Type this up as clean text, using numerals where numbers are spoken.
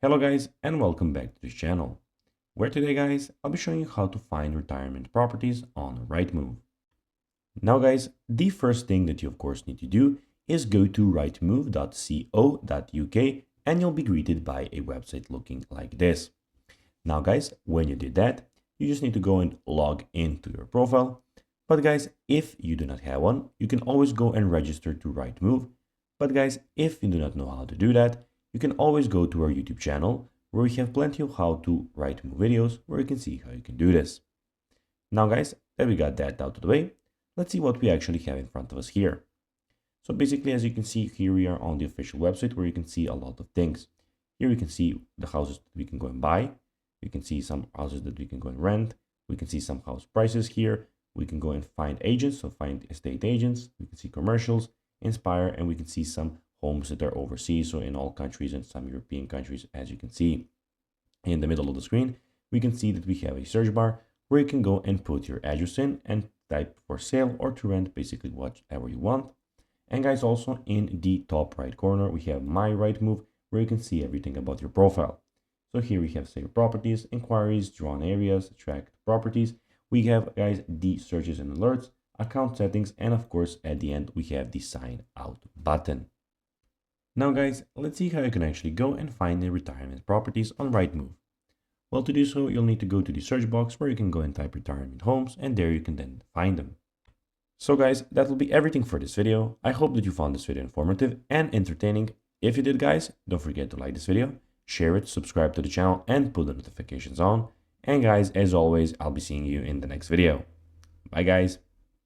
Hello guys and welcome back to this channel, where today guys I'll be showing you how to find retirement properties on Rightmove. Now guys, the first thing that you of course need to do is go to rightmove.co.uk and you'll be greeted by a website looking like this. Now guys, when you did that, you just need to go and log into your profile. But guys, if you do not have one, you can always go and register to Rightmove. But guys, if you do not know how to do that, you can always go to our YouTube channel where we have plenty of how to Rightmove videos where you can see how you can do this. Now guys, that we got that out of the way, let's see what we actually have in front of us here. So basically, as you can see, here we are on the official website where you can see a lot of things. Here we can see the houses that we can go and buy. We can see some houses that we can go and rent. We can see some house prices here. We can go and find agents, so find estate agents. We can see commercials, Inspire, and we can see some homes that are overseas, so in all countries and some European countries, as you can see. In the middle of the screen, we can see that we have a search bar where you can go and put your address in and type for sale or to rent, basically whatever you want. And guys, also in the top right corner, we have My Rightmove, where you can see everything about your profile. So here we have saved properties, inquiries, drawn areas, tracked properties. We have, guys, the searches and alerts, account settings, and of course, at the end, we have the sign out button. Now guys, let's see how you can actually go and find the retirement properties on Rightmove. Well, to do so, you'll need to go to the search box where you can go and type retirement homes, and there you can then find them. So guys, that will be everything for this video. I hope that you found this video informative and entertaining. If you did guys, don't forget to like this video, share it, subscribe to the channel, and put the notifications on. And guys, as always, I'll be seeing you in the next video. Bye guys.